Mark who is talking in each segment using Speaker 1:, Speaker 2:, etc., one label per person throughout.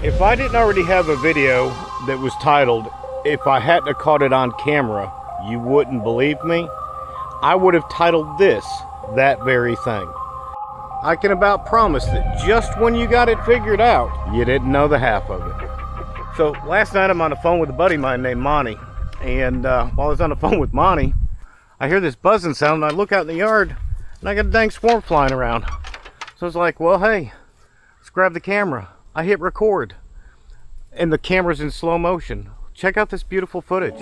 Speaker 1: If I didn't already have a video that was titled, "If I hadn't have caught it on camera, you wouldn't believe me," I would have titled this that very thing. I can about promise that just when you got it figured out, you didn't know the half of it. So last night I'm on the phone with a buddy of mine named Monty, and while I was on the phone with Monty, I hear this buzzing sound, and I look out in the yard, and I got a dang swarm flying around. So I was like, well, hey, let's grab the camera. I hit record, and the camera's in slow motion. Check out this beautiful footage.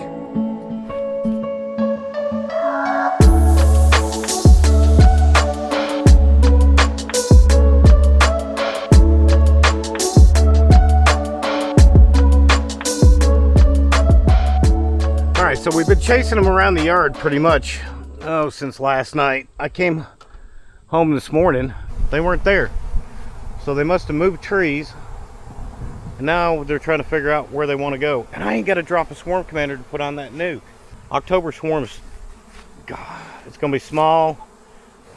Speaker 1: Alright, so we've been chasing them around the yard pretty much, since last night. I came home this morning, they weren't there. So they must have moved trees, and now they're trying to figure out where they want to go. And I ain't got to drop a swarm commander to put on that nuke. October swarms, God, it's going to be small.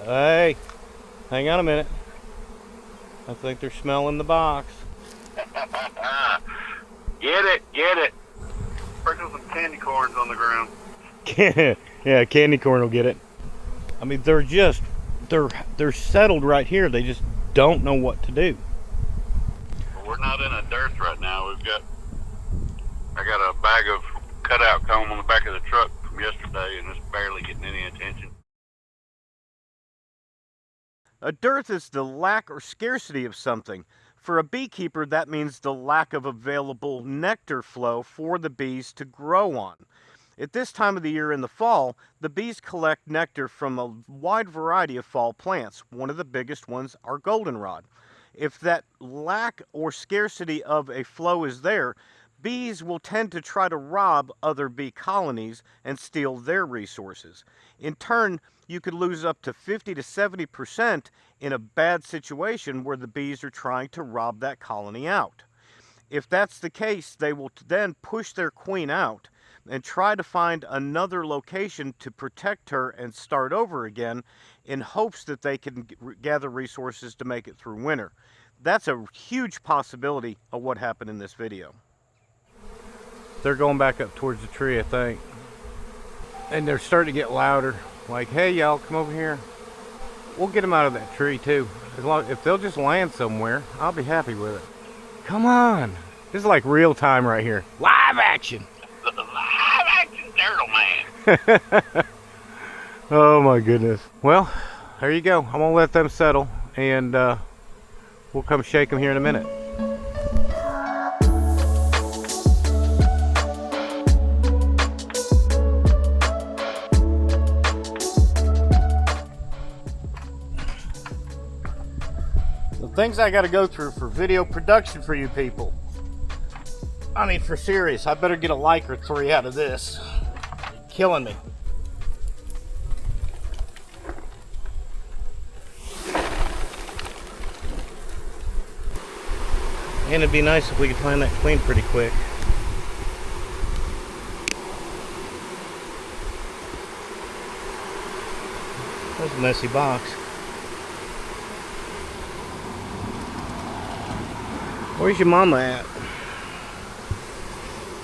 Speaker 1: Hey, hang on a minute. I think they're smelling the box.
Speaker 2: Get it. Sprinkle some candy corns on the ground.
Speaker 1: Yeah, candy corn will get it. I mean, they're settled right here. They just don't know what to do.
Speaker 2: Well, we're not in a dearth right now. I got a bag of cutout comb on the back of the truck from yesterday, and it's barely getting any attention.
Speaker 1: A dearth is the lack or scarcity of something. For a beekeeper, that means the lack of available nectar flow for the bees to grow on. At this time of the year in the fall, the bees collect nectar from a wide variety of fall plants. One of the biggest ones are goldenrod. If that lack or scarcity of a flow is there, bees will tend to try to rob other bee colonies and steal their resources. In turn, you could lose up to 50 to 70% in a bad situation where the bees are trying to rob that colony out. If that's the case, they will then push their queen out and try to find another location to protect her and start over again in hopes that they can gather resources to make it through winter. That's a huge possibility of what happened in this video. They're going back up towards the tree, I think. And they're starting to get louder. Like, hey, y'all, come over here. We'll get them out of that tree, too. If they'll just land somewhere, I'll be happy with it. Come on. This is like real time right here. Live action.
Speaker 2: Live action turtle man.
Speaker 1: Oh, my goodness. Well, there you go. I'm going to let them settle, and we'll come shake them here in a minute. Things I got to go through for video production for you people. I mean, for serious, I better get a like or 3 out of this. You're killing me. And it'd be nice if we could find that queen pretty quick. That's a messy box. Where's your mama at?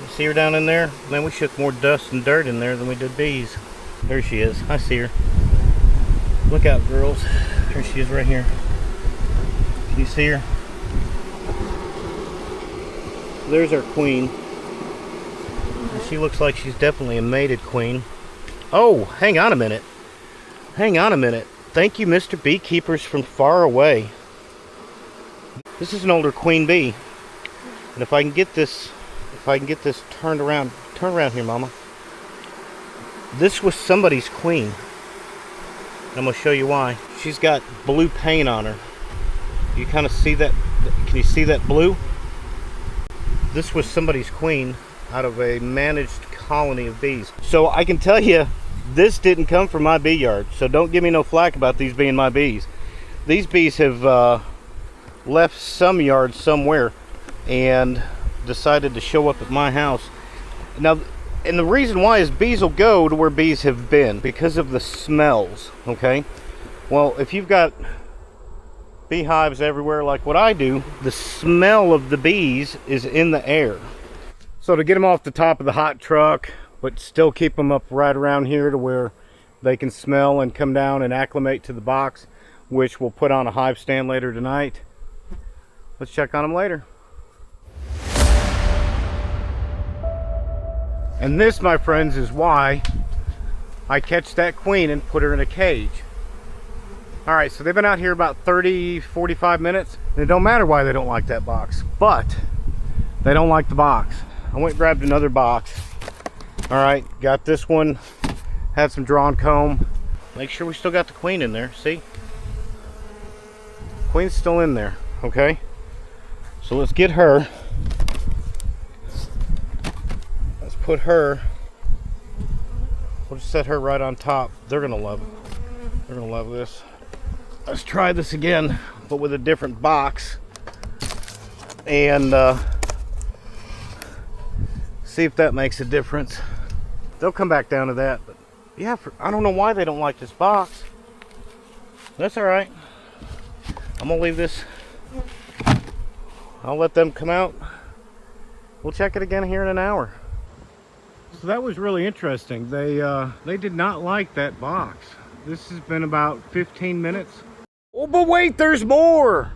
Speaker 1: You see her down in there? Man, we shook more dust and dirt in there than we did bees. There she is. I see her. Look out, girls. There she is right here. Can you see her? There's our queen. She looks like she's definitely a mated queen. Oh, hang on a minute. Hang on a minute. Thank you, Mr. Beekeepers from far away. This is an older queen bee, and if I can get this turned around, turn around here, Mama. This was somebody's queen. And I'm gonna show you why. She's got blue paint on her. You kind of see that? Can you see that blue? This was somebody's queen out of a managed colony of bees. So I can tell you, this didn't come from my bee yard. So don't give me no flack about these being my bees. These bees have left some yard somewhere and decided to show up at my house. Now, and the reason why is bees will go to where bees have been because of the smells, okay? Well, if you've got beehives everywhere like what I do, the smell of the bees is in the air. So to get them off the top of the hot truck, but still keep them up right around here to where they can smell and come down and acclimate to the box, which we'll put on a hive stand later tonight. Let's check on them later. And this, my friends, is why I catch that queen and put her in a cage. All right, so they've been out here about 30, 45 minutes. And it don't matter why they don't like that box, but they don't like the box. I went and grabbed another box. All right, got this one, had some drawn comb. Make sure we still got the queen in there, see? Queen's still in there, okay? So let's get her. Let's put her, we'll just set her right on top. They're gonna love it. They're gonna love this. Let's try this again, but with a different box. And see if that makes a difference. They'll come back down to that, but yeah, I don't know why they don't like this box. That's all right. I'm gonna leave this. I'll let them come out. We'll check it again here in an hour. So that was really interesting. They did not like that box. This has been about 15 minutes. Oh, but wait, there's more.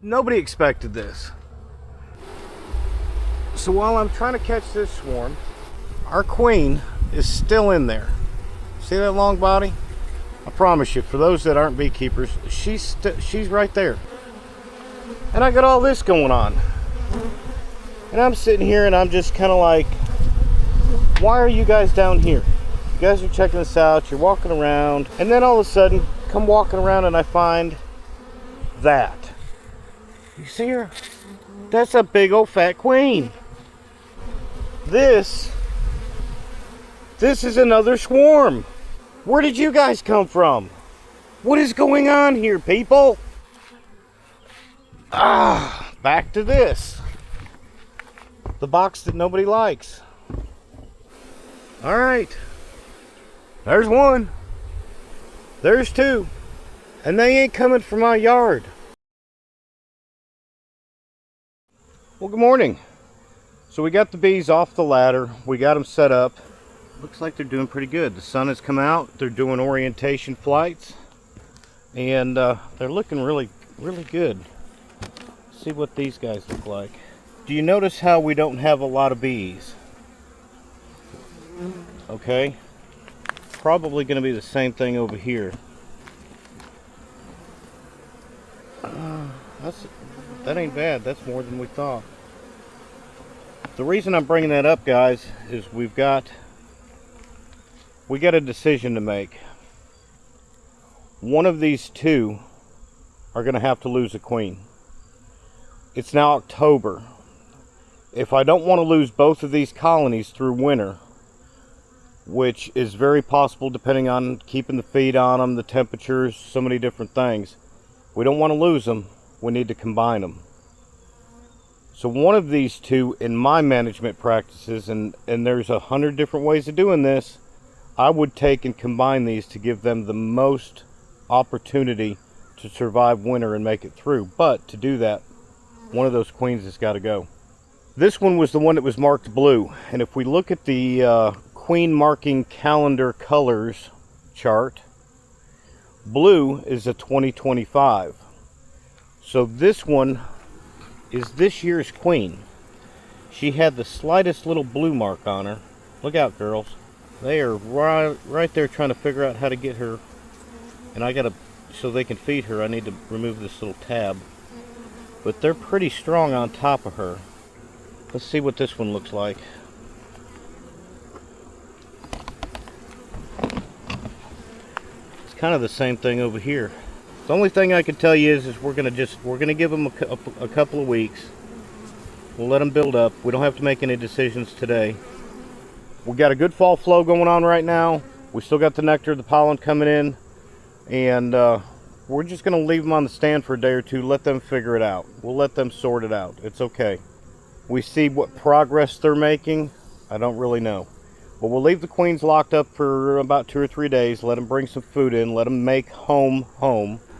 Speaker 1: Nobody expected this. So while I'm trying to catch this swarm, our queen is still in there. See that long body? I promise you, for those that aren't beekeepers, she's right there. And I got all this going on. And I'm sitting here and I'm just kind of like, why are you guys down here? You guys are checking this out, you're walking around, and then all of a sudden, come walking around and I find that. You see her? That's a big old fat queen. This is another swarm. Where did you guys come from? What is going on here, people? Back to this. The box that nobody likes. All right. There's one. There's two. And they ain't coming from my yard. Well, good morning. So we got the bees off the ladder. We got them set up. Looks like they're doing pretty good. The sun has come out. They're doing orientation flights. And they're looking really, really good. Let's see what these guys look like. Do you notice how we don't have a lot of bees? Okay. Probably going to be the same thing over here. That ain't bad. That's more than we thought. The reason I'm bringing that up, guys, is we got a decision to make. One of these two are going to have to lose a queen. It's now October. If I don't want to lose both of these colonies through winter, which is very possible depending on keeping the feed on them, the temperatures, so many different things, we don't want to lose them. We need to combine them. So one of these two, in my management practices, and there's 100 different ways of doing this, I would take and combine these to give them the most opportunity to survive winter and make it through. But to do that, one of those queens has got to go. This one was the one that was marked blue. And if we look at the queen marking calendar colors chart, blue is a 2025. So this one is this year's queen. She had the slightest little blue mark on her. Look out, girls. They are right there trying to figure out how to get her. And I gotta, so they can feed her, I need to remove this little tab. But they're pretty strong on top of her. Let's see what this one looks like. It's kind of the same thing over here. The only thing I can tell you is we're gonna give them a couple of weeks. We'll let them build up. We don't have to make any decisions today. We got a good fall flow going on right now. We still got the nectar, the pollen coming in, and we're just gonna leave them on the stand for a day or two. Let them figure it out. We'll let them sort it out. It's okay. We see what progress they're making. I don't really know. But we'll leave the queens locked up for about 2 or 3 days. Let them bring some food in. Let them make home.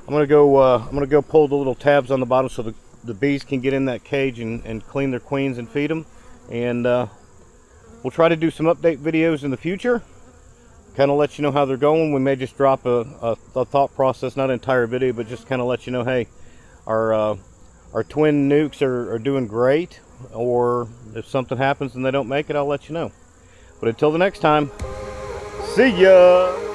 Speaker 1: I'm gonna go pull the little tabs on the bottom so the bees can get in that cage and clean their queens and feed them. And we'll try to do some update videos in the future. Kind of let you know how they're going. We may just drop a thought process, not an entire video, but just kind of let you know, hey, our twin nukes are doing great. Or if something happens and they don't make it, I'll let you know. But until the next time, see ya!